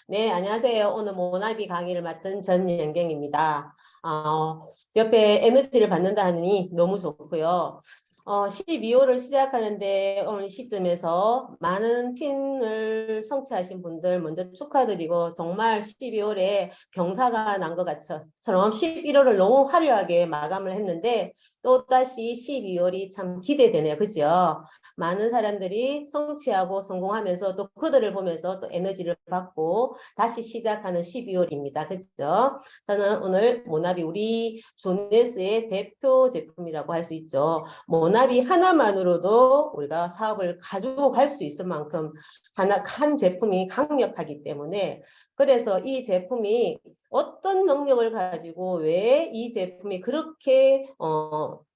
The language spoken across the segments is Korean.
네, 안녕하세요. 오늘 모나비 강의를 맡은 전연경입니다. 옆에 에너지를 받는다 하니 너무 좋고요. 12월을 시작하는데 오늘 시점에서 많은 핀을 성취하신 분들 먼저 축하드리고 정말 12월에 경사가 난 것 같처럼 11월을 너무 화려하게 마감을 했는데 또다시 12월이 참 기대되네요. 그죠? 많은 사람들이 성취하고 성공하면서 또 그들을 보면서 또 에너지를 받고 다시 시작하는 12월입니다. 그죠? 저는 오늘 모나비 우리 조네스의 대표 제품이라고 할 수 있죠. 모나비 하나만으로도 우리가 사업을 가지고 갈 수 있을 만큼 한 제품이 강력하기 때문에 그래서 이 제품이 어떤 능력을 가지고 왜 이 제품이 그렇게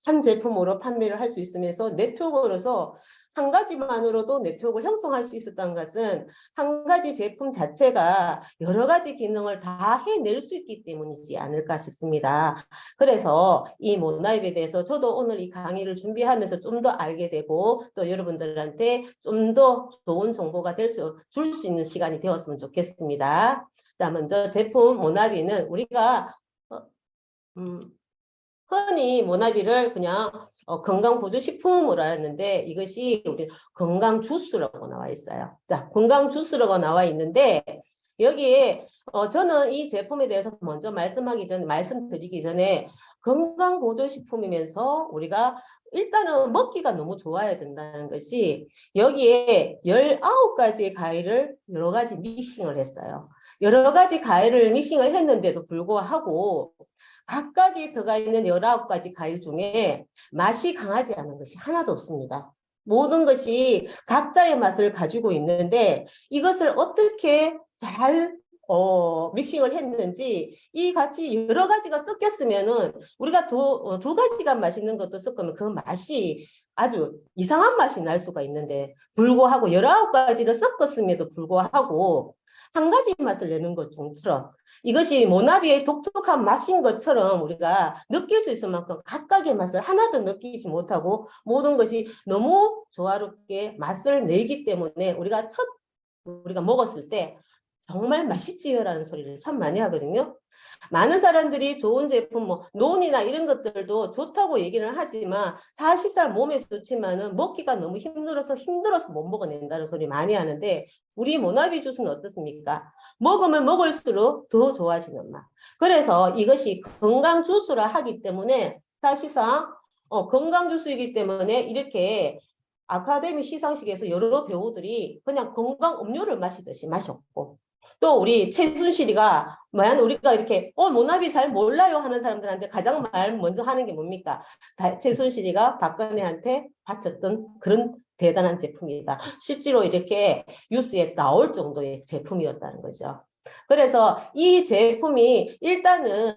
한 제품으로 판매를 할 수 있으면서 네트워크로서 한 가지만으로도 네트워크를 형성할 수 있었던 것은 한 가지 제품 자체가 여러 가지 기능을 다 해낼 수 있기 때문이지 않을까 싶습니다. 그래서 이 모나입에 대해서 저도 오늘 이 강의를 준비하면서 좀 더 알게 되고 또 여러분들한테 좀 더 좋은 정보가 줄 수 있는 시간이 되었으면 좋겠습니다. 자, 먼저 제품 모나비는 우리가 흔히 모나비를 그냥 건강보조식품으로 하는데 이것이 우리 건강주스라고 나와 있어요. 자, 건강주스라고 나와 있는데 여기에 저는 이 제품에 대해서 먼저 말씀드리기 전에 건강보조식품이면서 우리가 일단은 먹기가 너무 좋아야 된다는 것이 여기에 19가지 과일을 여러 가지 믹싱을 했어요. 여러 가지 과일을 믹싱을 했는데도 불구하고 각각이 들어가 있는 19가지 과일 중에 맛이 강하지 않은 것이 하나도 없습니다. 모든 것이 각자의 맛을 가지고 있는데 이것을 어떻게 잘 믹싱을 했는지 이 같이 여러 가지가 섞였으면은 우리가 두 가지가 맛있는 것도 섞으면 그 맛이 아주 이상한 맛이 날 수가 있는데 불구하고 19가지를 섞었음에도 불구하고 한 가지 맛을 내는 것처럼 이것이 모나비의 독특한 맛인 것처럼 우리가 느낄 수 있을 만큼 각각의 맛을 하나도 느끼지 못하고 모든 것이 너무 조화롭게 맛을 내기 때문에 우리가 먹었을 때 정말 맛있지요라는 소리를 참 많이 하거든요. 많은 사람들이 좋은 제품, 논이나 이런 것들도 좋다고 얘기를 하지만 사실상 몸에 좋지만은 먹기가 너무 힘들어서 못 먹어낸다는 소리 많이 하는데 우리 모나비 주스는 어떻습니까? 먹으면 먹을수록 더 좋아지는 맛. 그래서 이것이 건강 주스라 하기 때문에 사실상 건강 주스이기 때문에 이렇게 아카데미 시상식에서 여러 배우들이 그냥 건강 음료를 마시듯이 마셨고 또 우리 최순실이가 만약 우리가 이렇게 모나비 잘 몰라요 하는 사람들한테 가장 말 먼저 하는 게 뭡니까? 최순실이가 박근혜한테 바쳤던 그런 대단한 제품이다. 실제로 이렇게 뉴스에 나올 정도의 제품이었다는 거죠. 그래서 이 제품이 일단은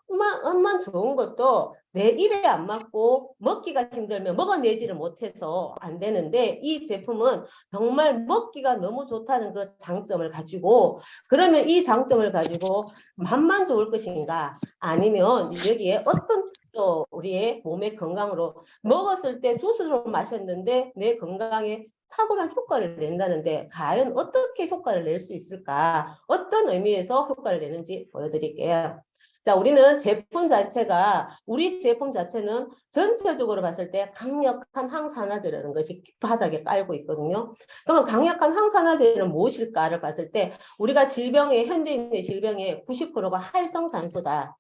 맛만 좋은 것도 내 입에 안 맞고 먹기가 힘들면 먹어내지를 못해서 안 되는데 이 제품은 정말 먹기가 너무 좋다는 그 장점을 가지고 그러면 이 장점을 가지고 맛만 좋을 것인가 아니면 여기에 어떤 또 우리의 몸의 건강으로 먹었을 때 주스로 마셨는데 내 건강에 탁월한 효과를 낸다는데 과연 어떻게 효과를 낼 수 있을까? 어떤 의미에서 효과를 내는지 보여드릴게요. 자, 우리 제품 자체는 전체적으로 봤을 때 강력한 항산화제라는 것이 바닥에 깔고 있거든요. 그러면 강력한 항산화제는 무엇일까를 봤을 때 우리가 현대인의 질병의 90%가 활성산소다.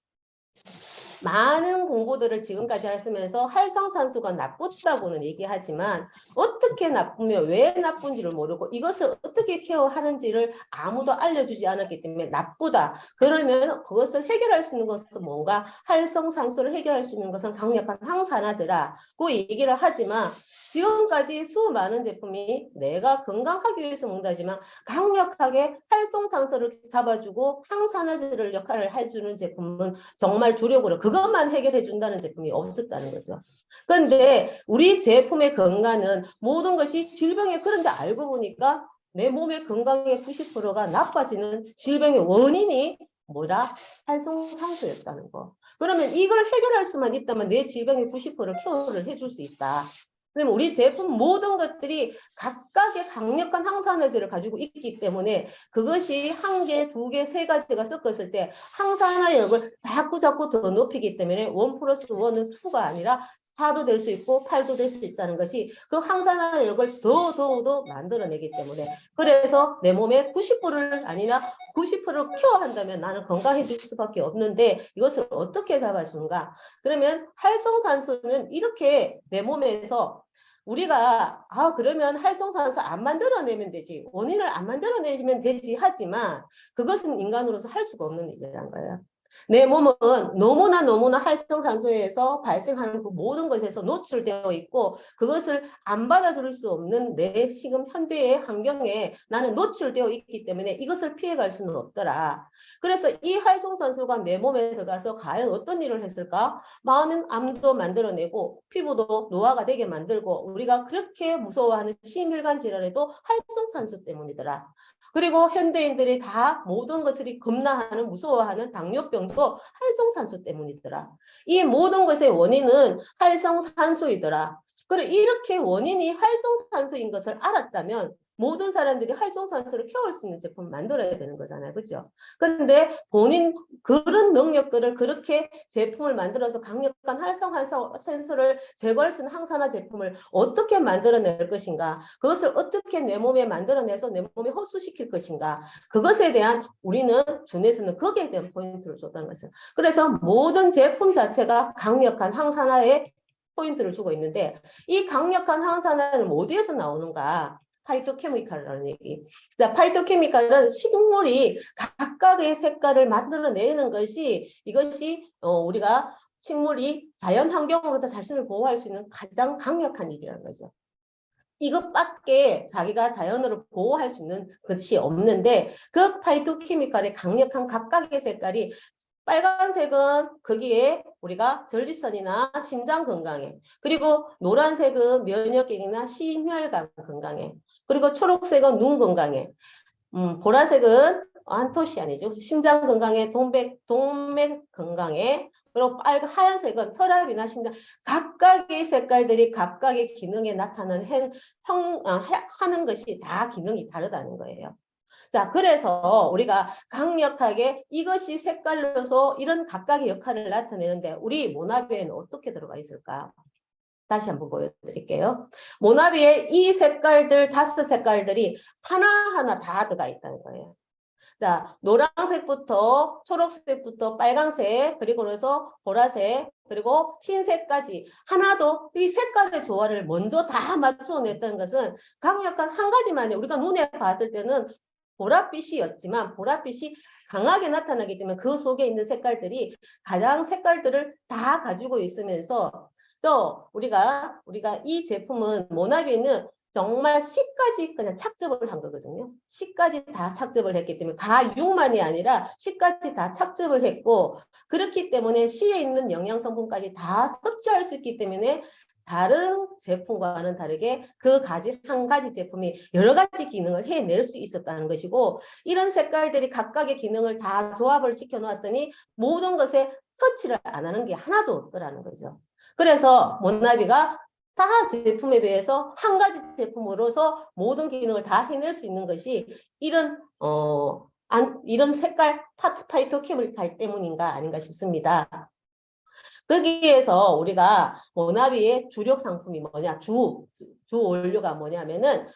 많은 공부들을 지금까지 했으면서 활성산소가 나쁘다고는 얘기하지만 어떻게 나쁘며 왜 나쁜지를 모르고 이것을 어떻게 케어하는지를 아무도 알려주지 않았기 때문에 나쁘다. 그러면 그것을 해결할 수 있는 것은 뭔가 활성산소를 해결할 수 있는 것은 강력한 항산화제라고 얘기를 하지만 지금까지 수많은 제품이 내가 건강하기 위해서 먹는다지만 강력하게 활성산소를 잡아주고 항산화제를 역할을 해주는 제품은 정말 주력으로 그것만 해결해 준다는 제품이 없었다는 거죠. 그런데 우리 제품의 건강은 모든 것이 질병에 그런데 알고 보니까 내 몸의 건강의 90%가 나빠지는 질병의 원인이 뭐라? 활성산소였다는 거. 그러면 이걸 해결할 수만 있다면 내 질병의 90%를 케어를 해줄 수 있다. 그러면 우리 제품 모든 것들이 각각의 강력한 항산화제를 가지고 있기 때문에 그것이 한 개, 두 개, 세 가지가 섞었을 때 항산화력을 자꾸 더 높이기 때문에 1 플러스 1은 2가 아니라 4도 될 수 있고 8도 될 수 있다는 것이 그 항산화력을 더 만들어내기 때문에 그래서 내 몸에 90%를 아니라 90%를 케어한다면 나는 건강해질 수밖에 없는데 이것을 어떻게 잡아주는가? 그러면 활성산소는 이렇게 내 몸에서 우리가 그러면 활성산소 안 만들어내면 되지 원인을 안 만들어내면 되지 하지만 그것은 인간으로서 할 수가 없는 일이란 거예요. 내 몸은 너무나 활성산소에서 발생하는 그 모든 것에서 노출되어 있고 그것을 안 받아들일 수 없는 내 지금 현대의 환경에 나는 노출되어 있기 때문에 이것을 피해갈 수는 없더라. 그래서 이 활성산소가 내 몸에 들어가서 과연 어떤 일을 했을까? 많은 암도 만들어내고 피부도 노화가 되게 만들고 우리가 그렇게 무서워하는 심혈관 질환에도 활성산소 때문이더라. 그리고 현대인들이 다 모든 것을 겁나하는 무서워하는 당뇨병도 활성산소 때문이더라. 이 모든 것의 원인은 활성산소이더라. 그래 이렇게 원인이 활성산소인 것을 알았다면 모든 사람들이 활성산소를 키울 수 있는 제품을 만들어야 되는 거잖아요. 그렇죠? 그런데 본인 그런 능력들을 그렇게 제품을 만들어서 강력한 활성산소를 제거할 수 있는 항산화 제품을 어떻게 만들어낼 것인가? 그것을 어떻게 내 몸에 만들어내서 내 몸에 흡수시킬 것인가? 그것에 대한 우리는 준에서는 거기에 대한 포인트를 줬다는 것이죠. 그래서 모든 제품 자체가 강력한 항산화에 포인트를 주고 있는데 이 강력한 항산화는 어디에서 나오는가? 파이토케미칼이라는 얘기. 자, 파이토케미칼은 식물이 각각의 색깔을 만들어내는 것이 이것이 우리가 식물이 자연 환경으로부터 자신을 보호할 수 있는 가장 강력한 일이라는 거죠. 이것밖에 자기가 자연으로 보호할 수 있는 것이 없는데 그 파이토케미칼의 강력한 각각의 색깔이 빨간색은 거기에 우리가 전립선이나 심장 건강에 그리고 노란색은 면역력이나 심혈관 건강에 그리고 초록색은 눈 건강에 보라색은 안토시아니죠. 심장 건강에 동맥 건강에 그리고 하얀색은 혈압이나 심장 각각의 색깔들이 각각의 기능에 나타나는 하는 것이 다 기능이 다르다는 거예요. 자, 그래서 우리가 강력하게 이것이 색깔로서 이런 각각의 역할을 나타내는데 우리 모나비에는 어떻게 들어가 있을까? 다시 한번 보여드릴게요. 모나비에 이 색깔들, 5색깔들이 하나하나 다 들어가 있다는 거예요. 자, 노란색부터 초록색부터 빨간색, 그리고 그래서 보라색, 그리고 흰색까지 하나도 이 색깔의 조화를 먼저 다 맞춰냈다는 것은 강력한 한 가지만이 우리가 눈에 봤을 때는 보랏빛이었지만 보랏빛이 강하게 나타나겠지만 그 속에 있는 색깔들이 가장 색깔들을 다 가지고 있으면서 우리가 이 제품은 모나비는 정말 C까지 그냥 착즙을 한 거거든요. C까지 다 착즙을 했기 때문에 가육만이 아니라 C까지 다 착즙을 했고 그렇기 때문에 C에 있는 영양성분까지 다 섭취할 수 있기 때문에 다른 제품과는 다르게 그 한 가지 제품이 여러 가지 기능을 해낼 수 있었다는 것이고 이런 색깔들이 각각의 기능을 다 조합을 시켜 놓았더니 모든 것에 서치를 안 하는 게 하나도 없더라는 거죠. 그래서 모나비가 타 제품에 비해서 한 가지 제품으로서 모든 기능을 다 해낼 수 있는 것이 이런 이런 색깔 파이토케미칼 때문인가 아닌가 싶습니다. 거기에서 우리가 모나비의 주력 상품이 뭐냐, 주 원료가 뭐냐면은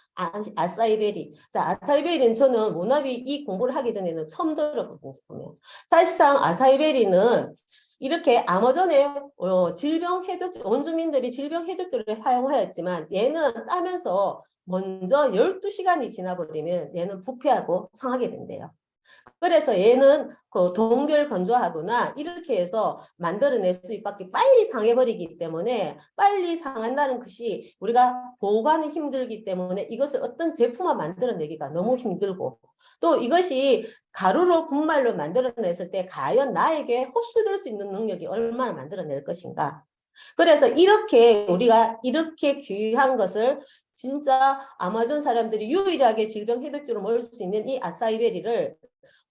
아사이베리. 자, 아사이베리는 저는 모나비 이 공부를 하기 전에는 처음 들어봤거든요. 사실상 아사이베리는 이렇게 아마존에 질병 해독 원주민들이 질병 해독제를 사용하였지만 얘는 따면서 먼저 12시간이 지나버리면 얘는 부패하고 상하게 된대요. 그래서 얘는 그 동결 건조하거나 이렇게 해서 만들어낼 수밖에 빨리 상해버리기 때문에 빨리 상한다는 것이 우리가 보관이 힘들기 때문에 이것을 어떤 제품을 만들어내기가 너무 힘들고 또 이것이 가루로 분말로 만들어냈을 때 과연 나에게 흡수될 수 있는 능력이 얼마나 만들어낼 것인가. 그래서 이렇게 우리가 이렇게 귀한 것을 진짜 아마존 사람들이 유일하게 질병 해독제로 먹을 수 있는 이 아사이베리를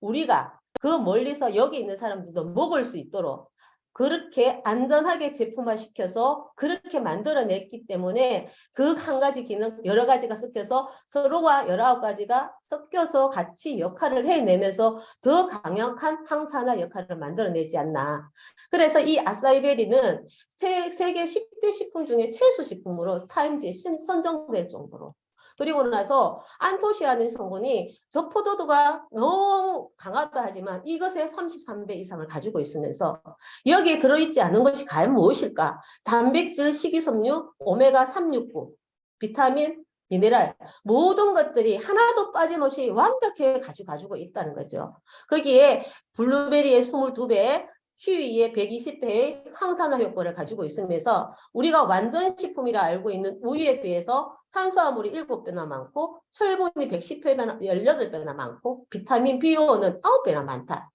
우리가 그 멀리서 여기 있는 사람들도 먹을 수 있도록 그렇게 안전하게 제품화 시켜서 그렇게 만들어냈기 때문에 그 한 가지 기능 여러 가지가 섞여서 서로가 19가지가 섞여서 같이 역할을 해내면서 더 강력한 항산화 역할을 만들어내지 않나. 그래서 이 아사이베리는 세계 10대 식품 중에 최소 식품으로 타임즈에 선정될 정도로. 그리고 나서 안토시아닌 성분이 저포도가 너무 강하다 하지만 이것의 33배 이상을 가지고 있으면서 여기에 들어있지 않은 것이 과연 무엇일까? 단백질, 식이섬유, 오메가 369, 비타민, 미네랄 모든 것들이 하나도 빠짐없이 완벽하게 가지고 있다는 거죠. 거기에 블루베리의 22배, 키위의 120배의 항산화 효과를 가지고 있으면서 우리가 완전 식품이라 알고 있는 우유에 비해서 탄수화물이 7배나 많고 철분이 110배나 18배나 많고 비타민 B5는 9배나 많다.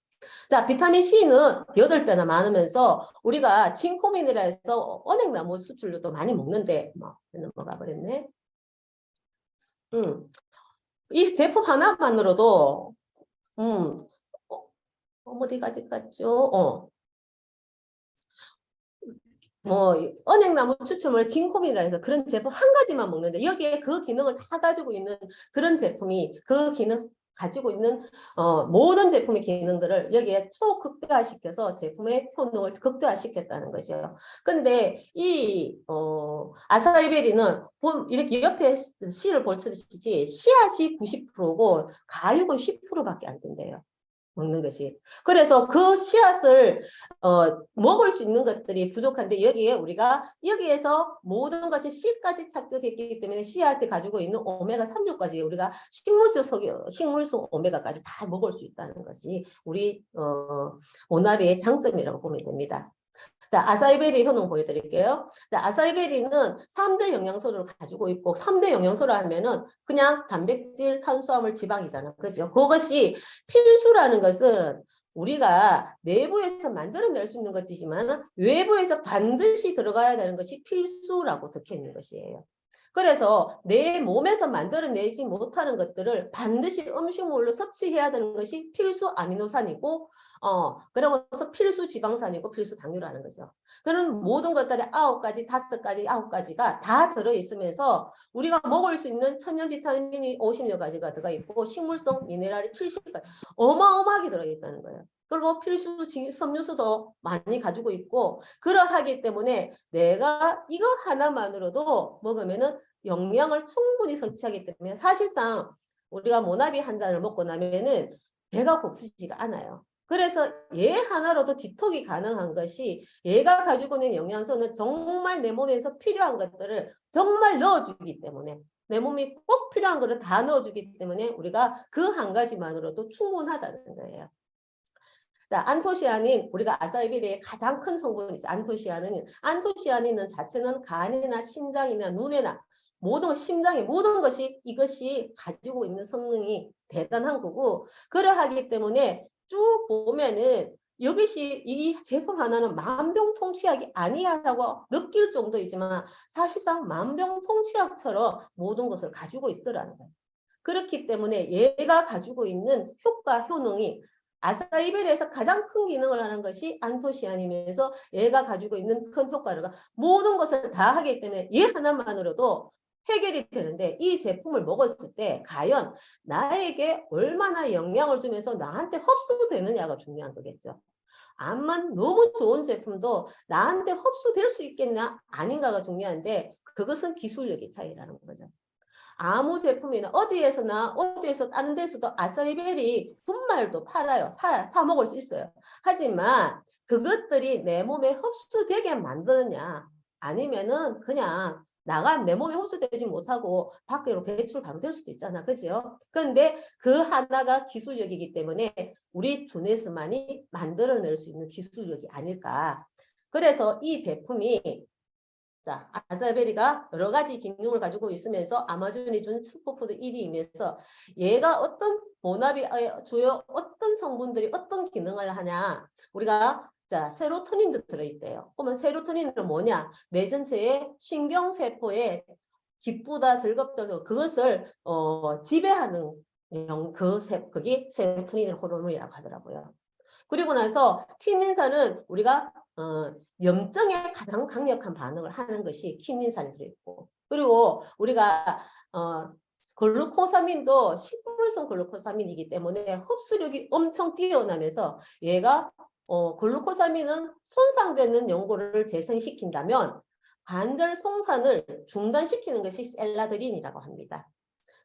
자, 비타민 C는 8배나 많으면서 우리가 징코민이라 해서 언행나무 수출료도 많이 먹는데 넘어가 버렸네. 이 제품 하나만으로도 어디까지 갔죠? 언행나무 추출물 징코민이라 해서 그런 제품 한 가지만 먹는데 여기에 그 기능을 다 가지고 있는 그런 제품이 그 기능 가지고 있는 모든 제품의 기능들을 여기에 초극대화시켜서 제품의 효능을 극대화시켰다는 거죠. 근데 이 아사이베리는 이렇게 옆에 씨를 볼쳐주시지 씨앗이 90%고 가육은 10%밖에 안 된대요. 먹는 것이. 그래서 그 씨앗을 먹을 수 있는 것들이 부족한데 여기에서 모든 것이 씨까지 착즙했기 때문에 씨앗이 가지고 있는 오메가 3류까지 우리가 식물성 오메가까지 다 먹을 수 있다는 것이 우리 모나비의 장점이라고 보면 됩니다. 자, 아사이베리 효능 보여드릴게요. 자, 아사이베리는 3대 영양소를 가지고 있고 3대 영양소라 하면은 그냥 단백질, 탄수화물, 지방이잖아. 그죠? 그것이 필수라는 것은 우리가 내부에서 만들어낼 수 있는 것이지만 외부에서 반드시 들어가야 되는 것이 필수라고 적혀 있는 것이에요. 그래서 내 몸에서 만들어내지 못하는 것들을 반드시 음식물로 섭취해야 되는 것이 필수 아미노산이고 그러면서 필수 지방산이고 필수 당류라는 거죠. 그런 모든 것들이 9가지, 5가지, 9가지가 다 들어있으면서 우리가 먹을 수 있는 천연 비타민이 50여 가지가 들어가 있고 식물성 미네랄이 70가지 어마어마하게 들어있다는 거예요. 그리고 필수 섬유수도 많이 가지고 있고 그러하기 때문에 내가 이거 하나만으로도 먹으면은 영양을 충분히 섭취하기 때문에 사실상 우리가 모나비 한 잔을 먹고 나면은 배가 고프지가 않아요. 그래서 얘 하나로도 디톡이 가능한 것이 얘가 가지고 있는 영양소는 정말 내 몸에서 필요한 것들을 정말 넣어주기 때문에 내 몸이 꼭 필요한 것을 다 넣어주기 때문에 우리가 그 한 가지만으로도 충분하다는 거예요. 자, 안토시아닌 우리가 아사이베리의 가장 큰 성분이죠. 안토시아닌은 자체는 간이나 심장이나 눈에나 모든 심장의 모든 것이 이것이 가지고 있는 성능이 대단한 거고 그러하기 때문에 쭉 보면은 이것이 이 제품 하나는 만병통치약이 아니야라고 느낄 정도이지만 사실상 만병통치약처럼 모든 것을 가지고 있더라는 거예요. 그렇기 때문에 얘가 가지고 있는 효과, 효능이 아사이베리에서 가장 큰 기능을 하는 것이 안토시아닌이면서 얘가 가지고 있는 큰 효과를 모든 것을 다 하기 때문에 얘 하나만으로도 해결이 되는데 이 제품을 먹었을 때 과연 나에게 얼마나 영향을 주면서 나한테 흡수되느냐가 중요한 거겠죠. 암만 너무 좋은 제품도 나한테 흡수될 수 있겠냐 아닌가가 중요한데 그것은 기술력의 차이라는 거죠. 아무 제품이나 어디에서 다른 데서도 아사이베리 분말도 팔아요. 사 먹을 수 있어요. 하지만 그것들이 내 몸에 흡수되게 만드느냐 아니면은 그냥 내 몸에 흡수되지 못하고 밖으로 배출 바로 될 수도 있잖아. 그죠? 그런데 그 하나가 기술력이기 때문에 우리 두뇌스만이 만들어낼 수 있는 기술력이 아닐까. 그래서 이 제품이 자, 아사베리가 여러 가지 기능을 가지고 있으면서 아마존이 준 슈퍼푸드 1위이면서 얘가 어떤 모나비의 주요 어떤 성분들이 어떤 기능을 하냐 우리가 자 세로토닌도 들어있대요. 그러면 세로토닌은 뭐냐 뇌 전체의 신경세포에 기쁘다 즐겁다 그것을 지배하는 그게 세로토닌 호르몬이라고 하더라고요. 그리고 나서 키닌산은 우리가 염증에 가장 강력한 반응을 하는 것이 키닌산이 들어있고, 그리고 우리가 글루코사민도 식물성 글루코사민이기 때문에 흡수력이 엄청 뛰어나면서 얘가 글루코사민은 손상되는 연고를 재생시킨다면 관절 송산을 중단시키는 것이 셀라드린이라고 합니다.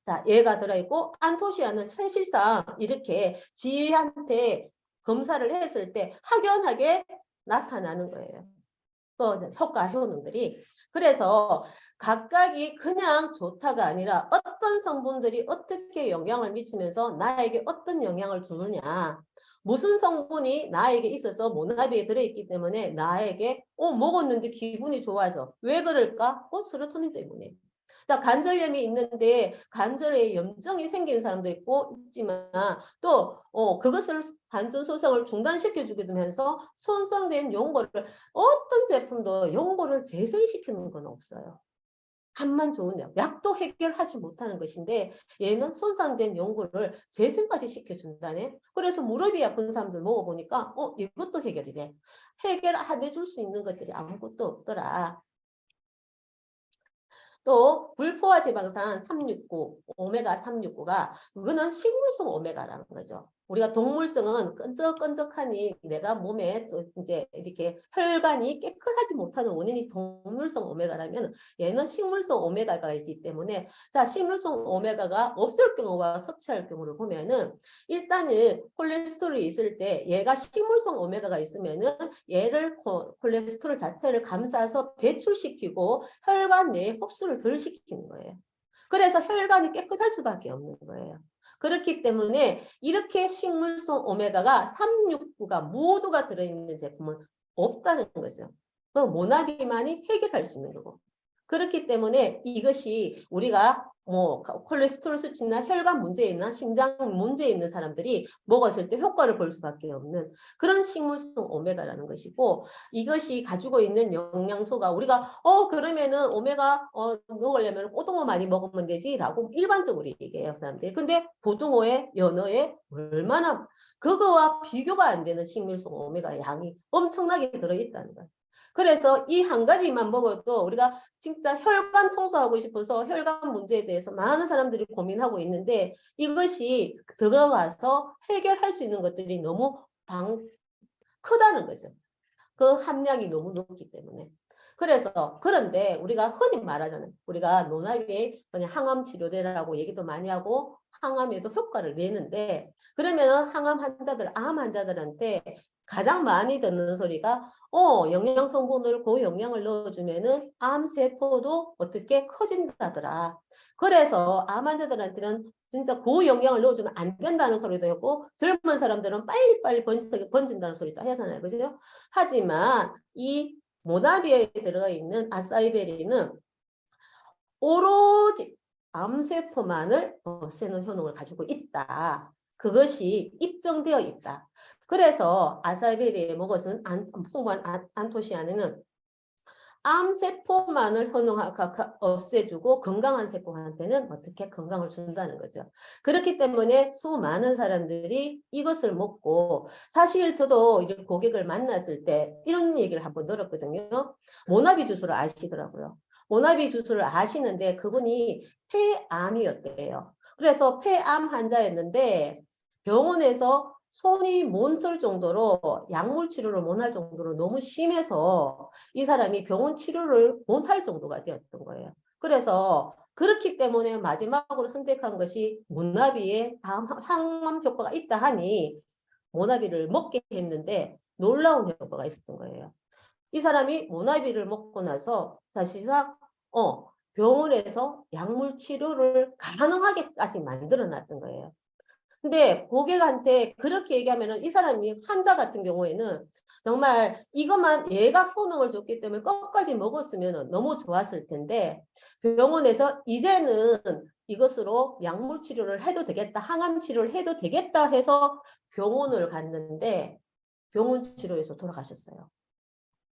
자, 얘가 들어있고 안토시아는 사실상 이렇게 지한테 검사를 했을 때 확연하게 나타나는 거예요. 그 효과 효능들이. 그래서 각각이 그냥 좋다가 아니라 어떤 성분들이 어떻게 영향을 미치면서 나에게 어떤 영향을 주느냐. 무슨 성분이 나에게 있어서 모나비에 들어있기 때문에 나에게 먹었는데 기분이 좋아서. 왜 그럴까? 세로토닌 때문에. 자, 관절염이 있는데 관절에 염증이 생긴 사람도 있지만 또 그것을 관절 소성을 중단시켜 주게 되면서 손상된 연고를 어떤 제품도 연고를 재생시키는 건 없어요. 간만 좋은 약도 해결하지 못하는 것인데 얘는 손상된 연고를 재생까지 시켜준다네. 그래서 무릎이 아픈 사람들 먹어보니까 이것도 해결이 돼. 해결 안 해줄 수 있는 것들이 아무것도 없더라. 또 불포화 지방산 369, 오메가 369가 그거는 식물성 오메가라는 거죠. 우리가 동물성은 끈적끈적하니 내가 몸에 또 이제 이렇게 혈관이 깨끗하지 못하는 원인이 동물성 오메가라면 얘는 식물성 오메가가 있기 때문에 자, 식물성 오메가가 없을 경우와 섭취할 경우를 보면은 일단은 콜레스테롤이 있을 때 얘가 식물성 오메가가 있으면은 얘를 콜레스테롤 자체를 감싸서 배출시키고 혈관 내에 흡수를 덜 시키는 거예요. 그래서 혈관이 깨끗할 수밖에 없는 거예요. 그렇기 때문에 이렇게 식물성 오메가가 369가 모두가 들어있는 제품은 없다는 거죠. 그 모나비만이 해결할 수 있는 거고. 그렇기 때문에 이것이 우리가 콜레스테롤 수치나 혈관 문제 있나 심장 문제 있는 사람들이 먹었을 때 효과를 볼 수밖에 없는 그런 식물성 오메가라는 것이고, 이것이 가지고 있는 영양소가 우리가 그러면은 오메가 먹으려면 고등어 많이 먹으면 되지라고 일반적으로 얘기해요 사람들이. 근데 고등어에 연어에 얼마나 그거와 비교가 안 되는 식물성 오메가 양이 엄청나게 들어있다는 거예요. 그래서 이 한 가지만 먹어도 우리가 진짜 혈관 청소하고 싶어서 혈관 문제에 대해서 많은 사람들이 고민하고 있는데 이것이 들어가서 해결할 수 있는 것들이 너무 크다는 거죠. 그 함량이 너무 높기 때문에. 그래서 그런데 우리가 흔히 말하잖아요. 우리가 노나비에 그냥 항암 치료제라고 얘기도 많이 하고 항암에도 효과를 내는데 그러면 항암 환자들, 암 환자들한테 가장 많이 듣는 소리가 영양 성분을 고영양을 넣어주면은 암 세포도 어떻게 커진다더라. 그래서 암 환자들한테는 진짜 고영양을 넣어주면 안 된다는 소리도 했고 젊은 사람들은 빨리빨리 번진다는 소리도 하잖아요. 그죠? 하지만 이 모나비에 들어있는 아사이베리는 오로지 암세포만을 없애는 효능을 가지고 있다. 그것이 입증되어 있다. 그래서 아사이베리에 먹어서는 풍부한 안토시아닌은 암세포만을 없애주고 건강한 세포한테는 어떻게 건강을 준다는 거죠. 그렇기 때문에 수많은 사람들이 이것을 먹고 사실 저도 이런 고객을 만났을 때 이런 얘기를 한번 들었거든요. 모나비 주스를 아시더라고요. 모나비 주스를 아시는데 그분이 폐암이었대요. 그래서 폐암 환자였는데 병원에서 손이 몬쓸 정도로 약물 치료를 못할 정도로 너무 심해서 이 사람이 병원 치료를 못할 정도가 되었던 거예요. 그래서 그렇기 때문에 마지막으로 선택한 것이 모나비에 항암 효과가 있다 하니 모나비를 먹게 했는데 놀라운 효과가 있었던 거예요. 이 사람이 모나비를 먹고 나서 사실상 병원에서 약물 치료를 가능하게까지 만들어 놨던 거예요. 근데 고객한테 그렇게 얘기하면은 이 사람이 환자 같은 경우에는 정말 이것만 얘가 효능을 줬기 때문에 끝까지 먹었으면 너무 좋았을 텐데 병원에서 이제는 이것으로 약물 치료를 해도 되겠다, 항암 치료를 해도 되겠다 해서 병원을 갔는데 병원 치료에서 돌아가셨어요.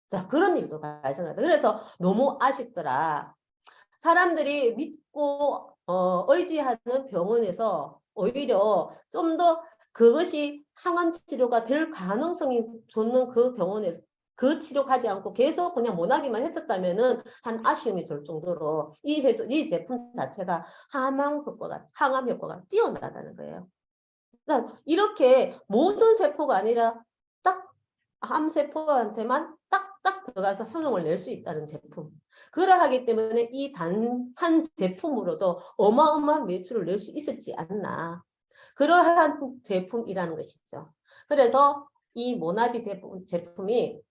자, 그런 일도 발생하다. 그래서 너무 아쉽더라. 사람들이 믿고 의지하는 병원에서 오히려 좀 더 그것이 항암 치료가 될 가능성이 좋는 그 병원에서 그 치료 가지 않고 계속 그냥 모나비만 했었다면은 한 아쉬움이 들 정도로 이 제품 자체가 항암 효과가 뛰어나다는 거예요. 그러니까 이렇게 모든 세포가 아니라 딱 암세포한테만 딱딱 들어가서 효능을 낼 수 있다는 제품. 그러하기 때문에 이 단 한 제품으로도 어마어마한 매출을 낼 수 있었지 않나. 그러한 제품이라는 것이죠. 그래서 이 모나비 제품이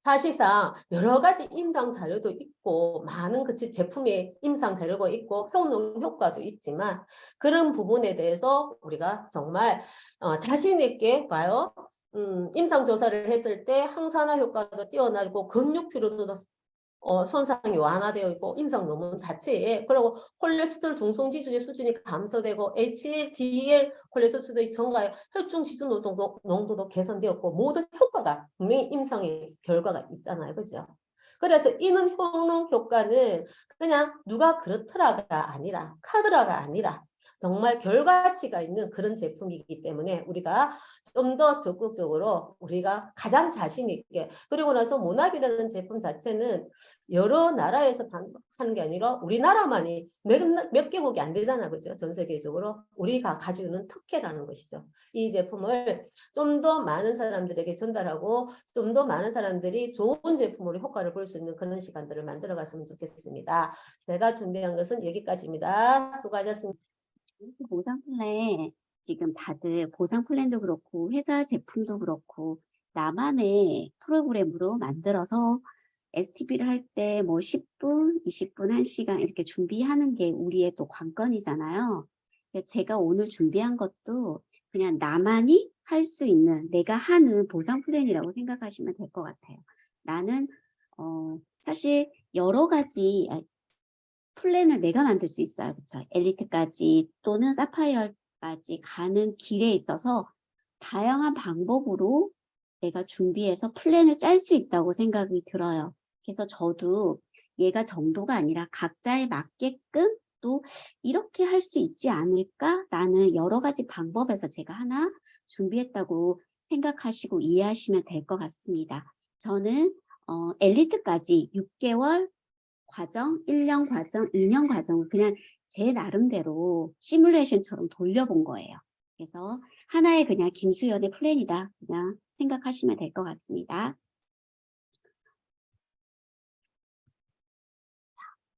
사실상 여러 가지 임상 자료도 있고 많은 그 제품의 임상 자료가 있고 효능 효과도 있지만 그런 부분에 대해서 우리가 정말 자신 있게 봐요. 임상 조사를 했을 때 항산화 효과도 뛰어나고 근육 피로도 손상이 완화되어 있고 임상 논문 자체에 그리고 콜레스테롤 중성 지수의 수준이 감소되고 HDL 콜레스테롤 수준이 증가해 혈중 지수 농도도 개선되었고 모든 효과가 분명히 임상의 결과가 있잖아요. 그죠? 그래서 이는 효능 효과는 그냥 누가 그렇더라가 아니라 카더라가 아니라 정말 결과치가 있는 그런 제품이기 때문에 우리가 좀 더 적극적으로 우리가 가장 자신 있게 그리고 나서 모나비라는 제품 자체는 여러 나라에서 하는 게 아니라 우리나라만이 몇 개국이 안 되잖아. 그죠? 전 세계적으로 우리가 가지고 있는 특혜라는 것이죠. 이 제품을 좀 더 많은 사람들에게 전달하고 좀 더 많은 사람들이 좋은 제품으로 효과를 볼 수 있는 그런 시간들을 만들어 갔으면 좋겠습니다. 제가 준비한 것은 여기까지입니다. 수고하셨습니다. 보상 플랜, 지금 다들 보상 플랜도 그렇고 회사 제품도 그렇고 나만의 프로그램으로 만들어서 STP를 할 때 뭐 10분, 20분, 1시간 이렇게 준비하는 게 우리의 또 관건이잖아요. 제가 오늘 준비한 것도 그냥 나만이 할 수 있는 내가 하는 보상 플랜이라고 생각하시면 될 것 같아요. 나는 사실 여러 가지 플랜을 내가 만들 수 있어요. 그렇죠? 엘리트까지 또는 사파이어까지 가는 길에 있어서 다양한 방법으로 내가 준비해서 플랜을 짤 수 있다고 생각이 들어요. 그래서 저도 얘가 정도가 아니라 각자에 맞게끔 또 이렇게 할 수 있지 않을까라는 여러 가지 방법에서 제가 하나 준비했다고 생각하시고 이해하시면 될 것 같습니다. 저는 엘리트까지 6개월 과정, 1년 과정, 2년 과정을 그냥 제 나름대로 시뮬레이션처럼 돌려본 거예요. 그래서 하나의 그냥 김수연의 플랜이다. 그냥 생각하시면 될 것 같습니다.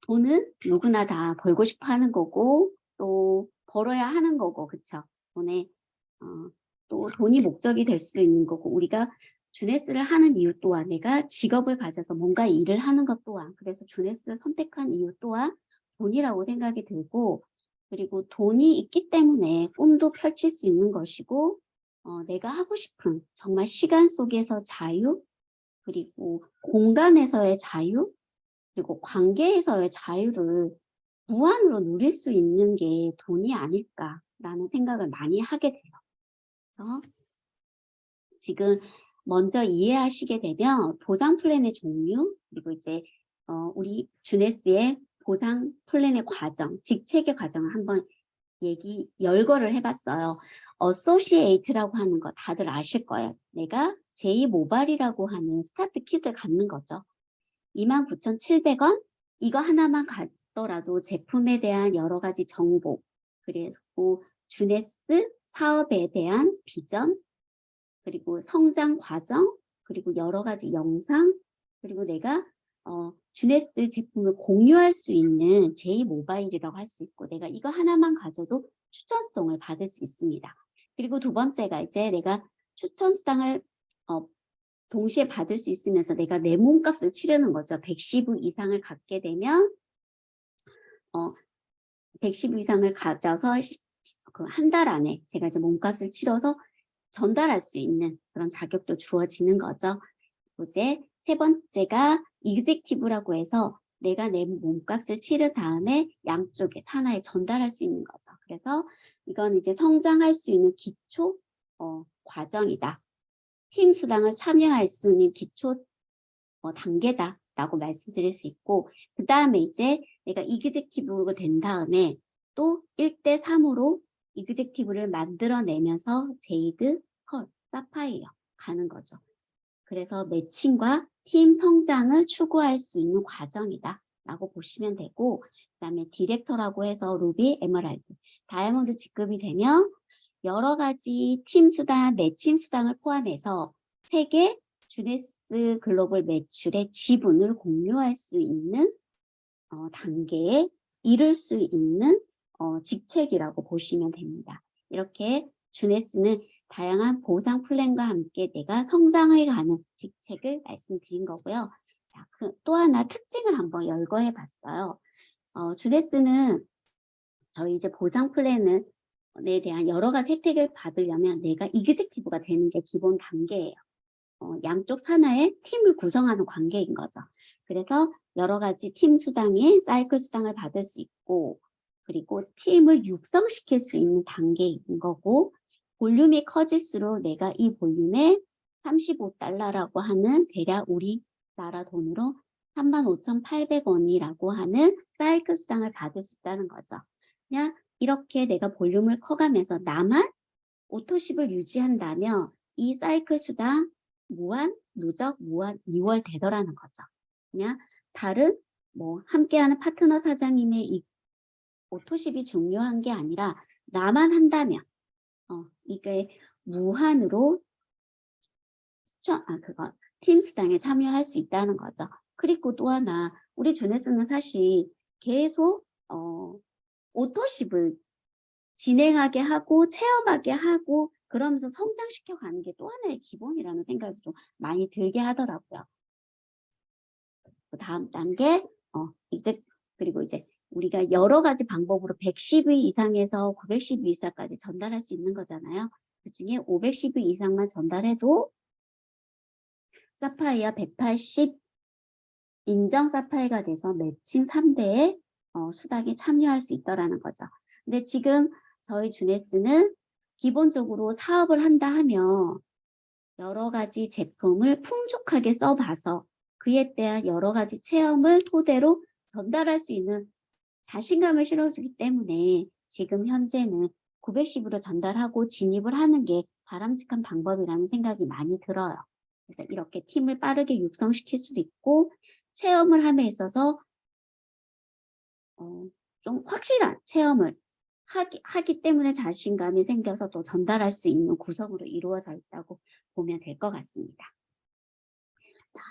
돈은 누구나 다 벌고 싶어 하는 거고 또 벌어야 하는 거고 그쵸? 또 돈이 목적이 될 수도 있는 거고 우리가 주네스를 하는 이유 또한 내가 직업을 가져서 뭔가 일을 하는 것 또한 그래서 주네스를 선택한 이유 또한 돈이라고 생각이 들고 그리고 돈이 있기 때문에 꿈도 펼칠 수 있는 것이고 내가 하고 싶은 정말 시간 속에서 자유 그리고 공간에서의 자유 그리고 관계에서의 자유를 무한으로 누릴 수 있는 게 돈이 아닐까라는 생각을 많이 하게 돼요. 그래서 지금 먼저 이해하시게 되면 보상 플랜의 종류 그리고 이제 우리 주네스의 보상 플랜의 과정, 직책의 과정을 한번 열거를 해봤어요. 어소시에이트라고 하는 거 다들 아실 거예요. 내가 제2모발이라고 하는 스타트 킷을 갖는 거죠. 29,700원 이거 하나만 갖더라도 제품에 대한 여러 가지 정보 그리고 주네스 사업에 대한 비전 그리고 성장 과정 그리고 여러 가지 영상 그리고 내가 주네스 제품을 공유할 수 있는 제2모바일이라고 할 수 있고 내가 이거 하나만 가져도 추천수당을 받을 수 있습니다. 그리고 두 번째가 이제 내가 추천수당을 동시에 받을 수 있으면서 내가 내 몸값을 치르는 거죠. 110부 이상을 갖게 되면 110부 이상을 가져서 그 한 달 안에 제가 이제 몸값을 치러서 전달할 수 있는 그런 자격도 주어지는 거죠. 이제 세 번째가 익젝티브라고 해서 내가 내 몸값을 치른 다음에 양쪽에 하나에 전달할 수 있는 거죠. 그래서 이건 이제 성장할 수 있는 기초 과정이다. 팀 수당을 참여할 수 있는 기초 단계다라고 말씀드릴 수 있고 그 다음에 이제 내가 익젝티브가 된 다음에 또 1대 3으로 이그젝티브를 만들어내면서 제이드, 펄, 사파이어 가는 거죠. 그래서 매칭과 팀 성장을 추구할 수 있는 과정이다 라고 보시면 되고, 그다음에 디렉터라고 해서 루비, 에메랄드, 다이아몬드 직급이 되면 여러 가지 팀 수당, 매칭 수당을 포함해서 세계 주네스 글로벌 매출의 지분을 공유할 수 있는 단계에 이를 수 있는 직책이라고 보시면 됩니다. 이렇게 주네스는 다양한 보상 플랜과 함께 내가 성장해가는 직책을 말씀드린 거고요. 자, 또 하나 특징을 한번 열거해 봤어요. 주네스는 저희 이제 보상 플랜에 대한 여러 가지 혜택을 받으려면 내가 이그젝티브가 되는 게 기본 단계예요. 양쪽 산하의 팀을 구성하는 관계인 거죠. 그래서 여러 가지 팀 수당에 사이클 수당을 받을 수 있고, 그리고 팀을 육성시킬 수 있는 단계인 거고, 볼륨이 커질수록 내가 이 볼륨에 35달러라고 하는 대략 우리나라 돈으로 35,800원이라고 하는 사이클 수당을 받을 수 있다는 거죠. 그냥 이렇게 내가 볼륨을 커가면서 나만 오토십을 유지한다면 이 사이클 수당 무한, 누적, 무한 2월 되더라는 거죠. 그냥 다른 함께하는 파트너 사장님의 이 오토십이 중요한 게 아니라 나만 한다면 이게 무한으로 팀 수당에 참여할 수 있다는 거죠. 그리고 또 하나 우리 주네스는 사실 계속 오토십을 진행하게 하고 체험하게 하고 그러면서 성장시켜 가는 게 또 하나의 기본이라는 생각이 좀 많이 들게 하더라고요. 다음 단계 그리고 이제 우리가 여러 가지 방법으로 110위 이상에서 910위 이상까지 전달할 수 있는 거잖아요. 그중에 510위 이상만 전달해도 사파이어 180 인정 사파이어가 돼서 매칭 3대에 수당에 참여할 수 있더라는 거죠. 근데 지금 저희 주네스는 기본적으로 사업을 한다 하면 여러 가지 제품을 풍족하게 써봐서 그에 대한 여러 가지 체험을 토대로 전달할 수 있는 자신감을 실어주기 때문에 지금 현재는 910으로 전달하고 진입을 하는 게 바람직한 방법이라는 생각이 많이 들어요. 그래서 이렇게 팀을 빠르게 육성시킬 수도 있고 체험을 함에 있어서 좀 확실한 체험을 하기 때문에 자신감이 생겨서 또 전달할 수 있는 구성으로 이루어져 있다고 보면 될 것 같습니다. 자,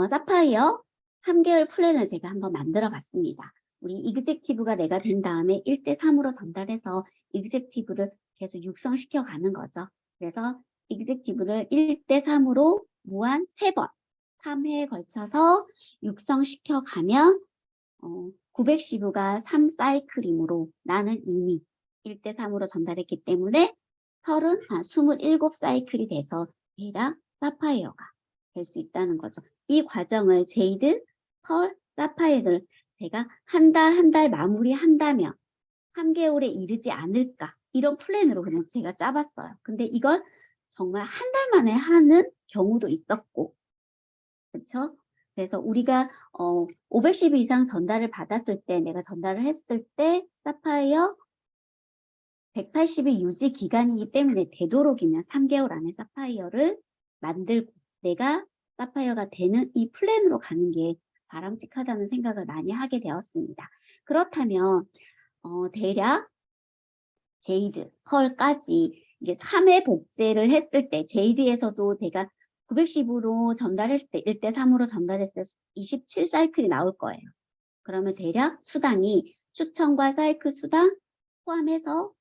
사파이어 3개월 플랜을 제가 한번 만들어 봤습니다. 우리 이그젝티브가 내가 된 다음에 1대3으로 전달해서 이그젝티브를 계속 육성시켜 가는 거죠. 그래서 이그젝티브를 1대3으로 무한 3번, 3회에 걸쳐서 육성시켜 가면 910가 3사이클이므로 나는 이미 1대3으로 전달했기 때문에 27사이클이 돼서 대략 사파이어가 될 수 있다는 거죠. 이 과정을 제이드, 펄, 사파이어를 제가 한 달 마무리한다면 3개월에 이르지 않을까 이런 플랜으로 그냥 제가 짜봤어요. 근데 이걸 정말 한 달 만에 하는 경우도 있었고 그렇죠? 그래서 우리가 510 이상 전달을 받았을 때 내가 전달을 했을 때 사파이어 180일 유지 기간이기 때문에 되도록이면 3개월 안에 사파이어를 만들고 내가 사파이어가 되는 이 플랜으로 가는 게 바람직하다는 생각을 많이 하게 되었습니다. 그렇다면 대략 제이드, 펄까지 이게 3회 복제를 했을 때 제이드에서도 내가 910으로 전달했을 때 1대3으로 전달했을 때 27사이클이 나올 거예요. 그러면 대략 수당이 추천과 사이클 수당 포함해서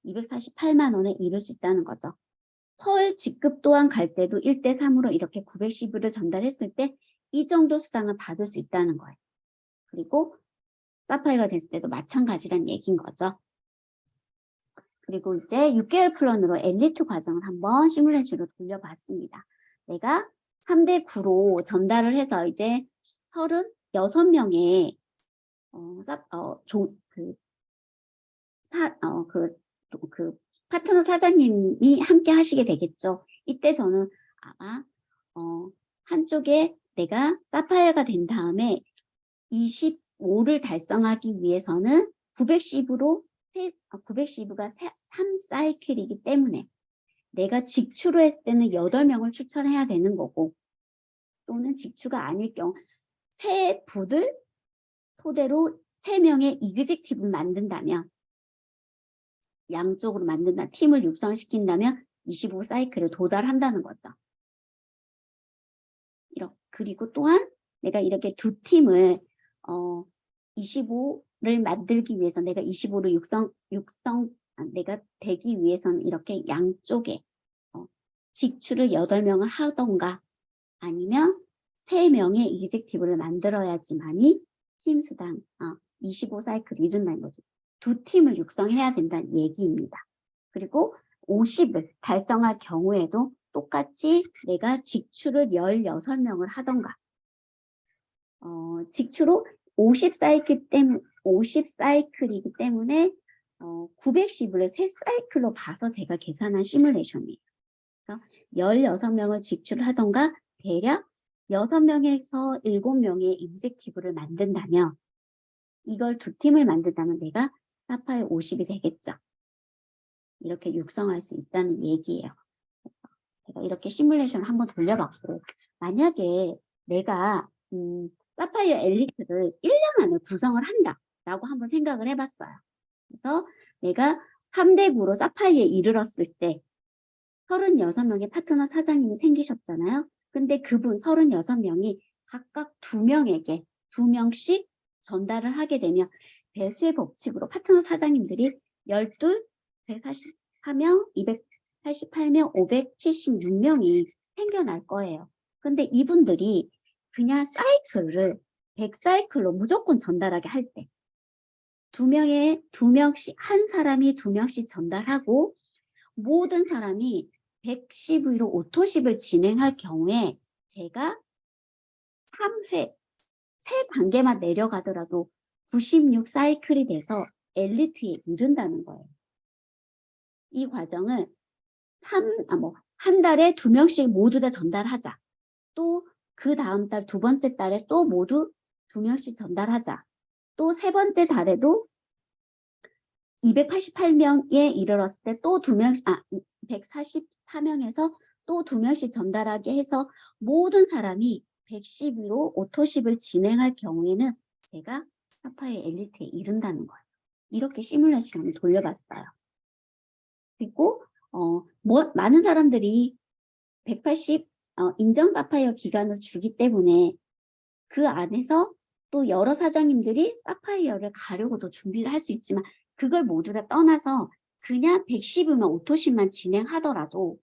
248만 원에 이를 수 있다는 거죠. 펄 직급 또한 갈 때도 1대3으로 이렇게 910을 전달했을 때 이 정도 수당을 받을 수 있다는 거예요. 그리고 사파이어가 됐을 때도 마찬가지란 얘기인 거죠. 그리고 이제 6개월 플랜으로 엘리트 과정을 한번 시뮬레이션으로 돌려봤습니다. 내가 3대9로 전달을 해서 이제 36명의 파트너 사장님이 함께 하시게 되겠죠. 이때 저는 아마 한쪽에 내가 사파이어가 된 다음에 25를 달성하기 위해서는 910으로 912가 3사이클이기 때문에 내가 직추로 했을 때는 8명을 추천해야 되는 거고, 또는 직추가 아닐 경우 세 부들 토대로 3명의 이그젝티브를 만든다면, 양쪽으로 만든다, 팀을 육성시킨다면 25사이클에 도달한다는 거죠. 그리고 또한 내가 이렇게 두 팀을 25를 만들기 위해서 내가 25를 내가 되기 위해서는 이렇게 양쪽에 직추를 8명을 하던가 아니면 3명의 이젝티브를 만들어야지만이 팀 수당 25사이클을 이룬다는 거죠. 두 팀을 육성해야 된다는 얘기입니다. 그리고 50을 달성할 경우에도 똑같이 내가 직추를 16명을 하던가 직추로 50사이클이기 때문에 910을 3사이클로 봐서 제가 계산한 시뮬레이션이에요. 그래서 16명을 직추를 하던가 대략 6명에서 7명의 인젝티브를 만든다면, 이걸 두 팀을 만든다면 내가 사파이어 50이 되겠죠. 이렇게 육성할 수 있다는 얘기예요. 제가 이렇게 시뮬레이션을 한번 돌려봤고, 만약에 내가 사파이어 엘리트를 1년 안에 구성을 한다라고 한번 생각을 해봤어요. 그래서 내가 3대9로 사파이어에 이르렀을 때 36명의 파트너 사장님이 생기셨잖아요. 근데 그분 36명이 각각 2명에게 2명씩 전달을 하게 되면 배수의 법칙으로 파트너 사장님들이 12, 144명, 288명, 576명이 생겨날 거예요. 근데 이분들이 그냥 사이클을 100사이클로 무조건 전달하게 할 때, 2명씩, 한 사람이 2명씩 전달하고 모든 사람이 110위로 오토십을 진행할 경우에 제가 3회, 3단계만 내려가더라도 96사이클이 돼서 엘리트에 이른다는 거예요. 이 과정을 한 달에 2명씩 모두 다 전달하자. 또 그 다음 달 2번째 달에 또 모두 2명씩 전달하자. 또 3번째 달에도 288명에 이르렀을 때 또 2명씩, 144명에서 또 2명씩 전달하게 해서 모든 사람이 110위로 오토십을 진행할 경우에는 제가 사파이어 엘리트에 이른다는 거예요. 이렇게 시뮬레이션을 돌려봤어요. 그리고 많은 사람들이 180 인정 사파이어 기간을 주기 때문에 그 안에서 또 여러 사장님들이 사파이어를 가려고도 준비를 할 수 있지만, 그걸 모두 다 떠나서 그냥 110이면 오토십만 진행하더라도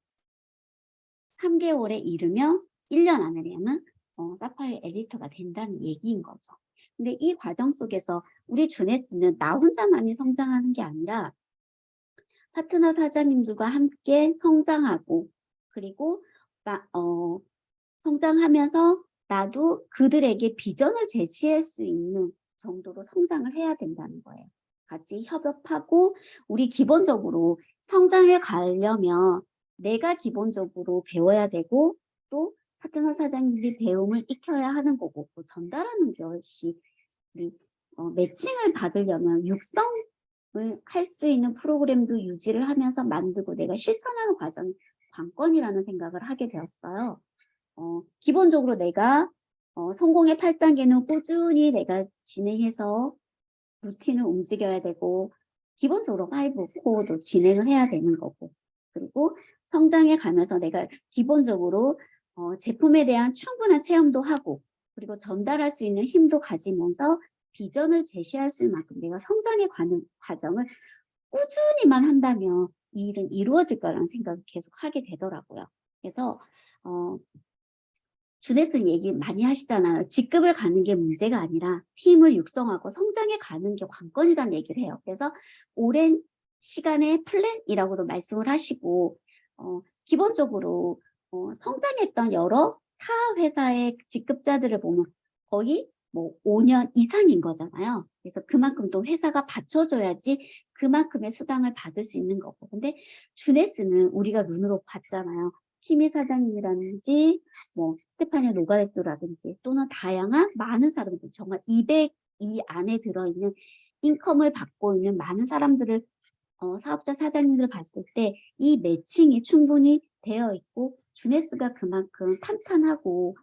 3개월에 이르면 1년 안에는 사파이어 엘리트가 된다는 얘기인 거죠. 근데 이 과정 속에서 우리 주네스는 나 혼자만이 성장하는 게 아니라 파트너 사장님들과 함께 성장하고, 그리고 성장하면서 나도 그들에게 비전을 제시할 수 있는 정도로 성장을 해야 된다는 거예요. 같이 협업하고, 우리 기본적으로 성장해 가려면 내가 기본적으로 배워야 되고, 또 파트너 사장님들이 배움을 익혀야 하는 거고, 또 전달하는 것이 우리 매칭을 받으려면 육성을 할 수 있는 프로그램도 유지를 하면서 만들고 내가 실천하는 과정이 관건이라는 생각을 하게 되었어요. 기본적으로 내가 성공의 8단계는 꾸준히 내가 진행해서 루틴을 움직여야 되고, 기본적으로 5코어도 진행을 해야 되는 거고, 그리고 성장해 가면서 내가 기본적으로 제품에 대한 충분한 체험도 하고, 그리고 전달할 수 있는 힘도 가지면서 비전을 제시할 수 있는 만큼 내가 성장해 가는 과정을 꾸준히만 한다면 이 일은 이루어질 거라는 생각을 계속 하게 되더라고요. 그래서 주네스는 얘기 많이 하시잖아요. 직급을 가는 게 문제가 아니라 팀을 육성하고 성장해 가는 게 관건이라는 얘기를 해요. 그래서 오랜 시간의 플랜이라고도 말씀을 하시고, 기본적으로 성장했던 여러 타 회사의 직급자들을 보면 거의 뭐 5년 이상인 거잖아요. 그래서 그만큼 또 회사가 받쳐줘야지 그만큼의 수당을 받을 수 있는 거고. 근데 주네스는 우리가 눈으로 봤잖아요. 키미 사장님이라든지 뭐 스테파니아 노가레토라든지 또는 다양한 많은 사람들, 정말 200 이 안에 들어있는 인컴을 받고 있는 많은 사람들을 사업자 사장님들 봤을 때 이 매칭이 충분히 되어 있고 주네스가 그만큼 탄탄하고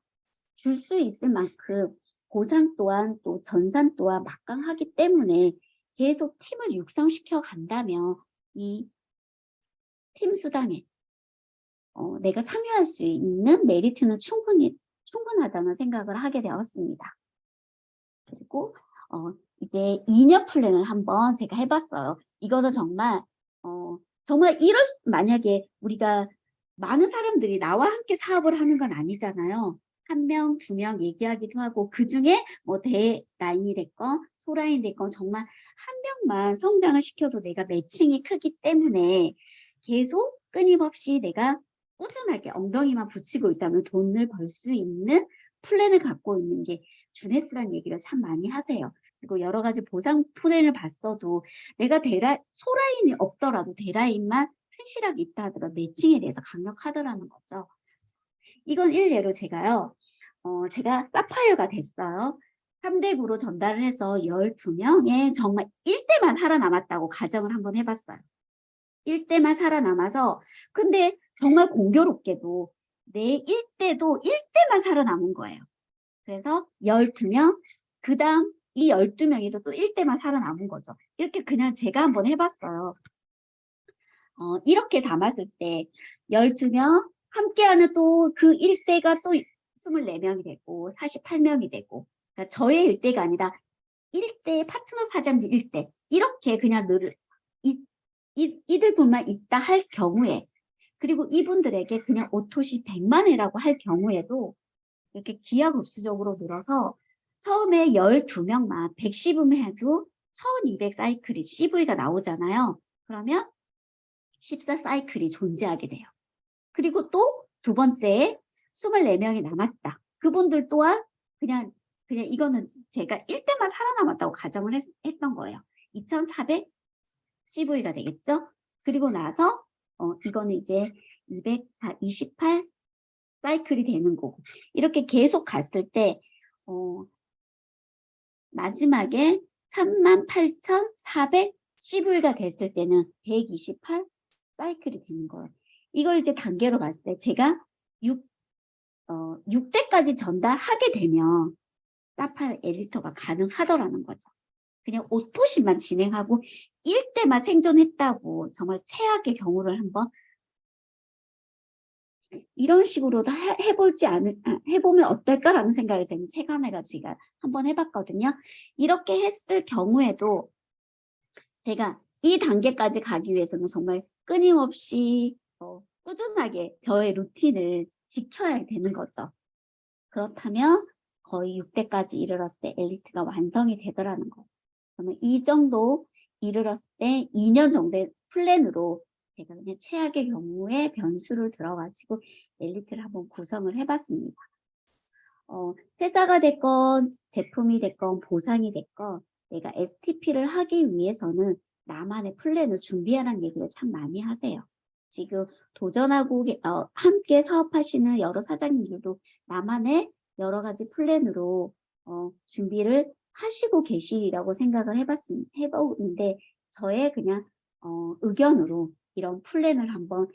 줄 수 있을 만큼 보상 또한 또 전산 또한 막강하기 때문에 계속 팀을 육성시켜 간다면 이 팀 수당에 내가 참여할 수 있는 메리트는 충분하다는 생각을 하게 되었습니다. 그리고 이제 2년 플랜을 한번 제가 해봤어요. 이거는 정말 정말 만약에 우리가 많은 사람들이 나와 함께 사업을 하는 건 아니잖아요. 1명, 2명 얘기하기도 하고 그중에 뭐 대라인이 됐건 소라인이 됐건 정말 한 명만 성장을 시켜도 내가 매칭이 크기 때문에 계속 끊임없이 내가 꾸준하게 엉덩이만 붙이고 있다면 돈을 벌 수 있는 플랜을 갖고 있는 게 주네스라는 얘기를 참 많이 하세요. 그리고 여러 가지 보상 플랜을 봤어도 내가 소라인이 없더라도 대라인만 튼실하게 있다 하더라도 매칭에 대해서 강력하더라는 거죠. 이건 일례로 제가요. 제가 사파이어가 됐어요. 3대 9로 전달을 해서 12명의 정말 1대만 살아남았다고 가정을 한번 해봤어요. 1대만 살아남아서 근데 정말 공교롭게도 내 1대도 1대만 살아남은 거예요. 그래서 12명, 그 다음 이 12명이도 또 1대만 살아남은 거죠. 이렇게 그냥 제가 한번 해봤어요. 이렇게 담았을 때 12명 함께하는 또 그 1대가 또 24명이 되고 48명이 되고 그러니까 저의 1대가 아니라 1대 파트너 사장들 1대 이렇게 그냥 이들뿐만 있다 할 경우에 그리고 이분들에게 그냥 오토시 100만 회라고 할 경우에도 이렇게 기하급수적으로 늘어서 처음에 12명만 110음 해도 1200 사이클이 CV가 나오잖아요. 그러면 14 사이클이 존재하게 돼요. 그리고 또 두 번째에 24명이 남았다. 그분들 또한 그냥 이거는 제가 1대만 살아남았다고 가정을 했던 거예요. 2400 CV가 되겠죠? 그리고 나서 이거는 이제 228 사이클이 되는 거고 이렇게 계속 갔을 때 마지막에 38,400 CV가 됐을 때는 128 사이클이 되는 거예요. 이걸 이제 단계로 봤을 때 제가 6대까지 전달하게 되면 사파이어 엘리트가 가능하더라는 거죠. 그냥 오토십만 진행하고 1대만 생존했다고 정말 최악의 경우를 한번 이런 식으로도 해보면 어떨까라는 생각이 저는 체감해가지고 한번 해봤거든요. 이렇게 했을 경우에도 제가 이 단계까지 가기 위해서는 정말 끊임없이 꾸준하게 저의 루틴을 지켜야 되는 거죠. 그렇다면 거의 6대까지 이르렀을 때 엘리트가 완성이 되더라는 거예요. 그러면 이 정도 이르렀을 때 2년 정도의 플랜으로 제가 그냥 최악의 경우에 변수를 들어가지고 엘리트를 한번 구성을 해봤습니다. 회사가 됐건 제품이 됐건 보상이 됐건 내가 STP를 하기 위해서는 나만의 플랜을 준비하라는 얘기를 참 많이 하세요. 지금 도전하고 함께 사업하시는 여러 사장님들도 나만의 여러 가지 플랜으로 준비를 하시고 계시라고 생각을 해보는데 저의 그냥 의견으로 이런 플랜을 한번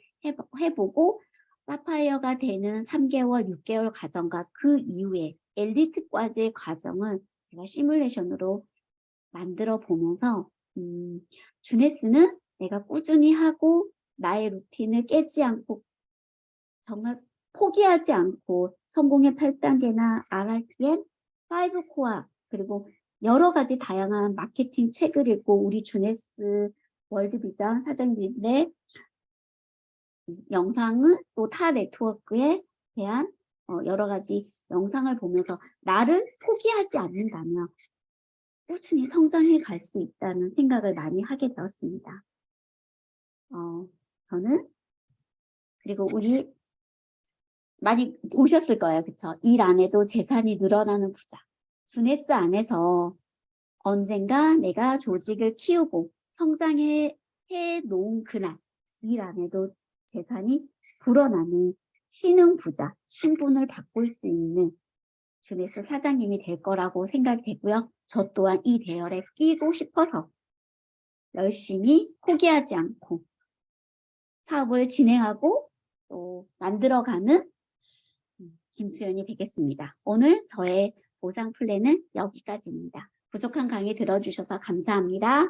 해보고 사파이어가 되는 3개월, 6개월 과정과 그 이후에 엘리트까지의 과정을 제가 시뮬레이션으로 만들어 보면서 주네스는 내가 꾸준히 하고 나의 루틴을 깨지 않고 정말 포기하지 않고 성공의 8단계나 RRTM, 5코어 그리고 여러 가지 다양한 마케팅 책을 읽고 우리 주네스 월드비전 사장님들의 영상을 또 타 네트워크에 대한 여러 가지 영상을 보면서 나를 포기하지 않는다면 꾸준히 성장해 갈 수 있다는 생각을 많이 하게 되었습니다. 저는 그리고 우리 많이 보셨을 거예요. 그쵸? 일 안 해도 재산이 늘어나는 부자. 주네스 안에서 언젠가 내가 조직을 키우고 성장해 놓은 그날 일 안 해도 재산이 불어나는 신흥 부자, 신분을 바꿀 수 있는 주네스 사장님이 될 거라고 생각이 되고요. 저 또한 이 대열에 끼고 싶어서 열심히 포기하지 않고 사업을 진행하고 또 만들어가는 김수연이 되겠습니다. 오늘 저의 보상 플랜은 여기까지입니다. 부족한 강의 들어주셔서 감사합니다.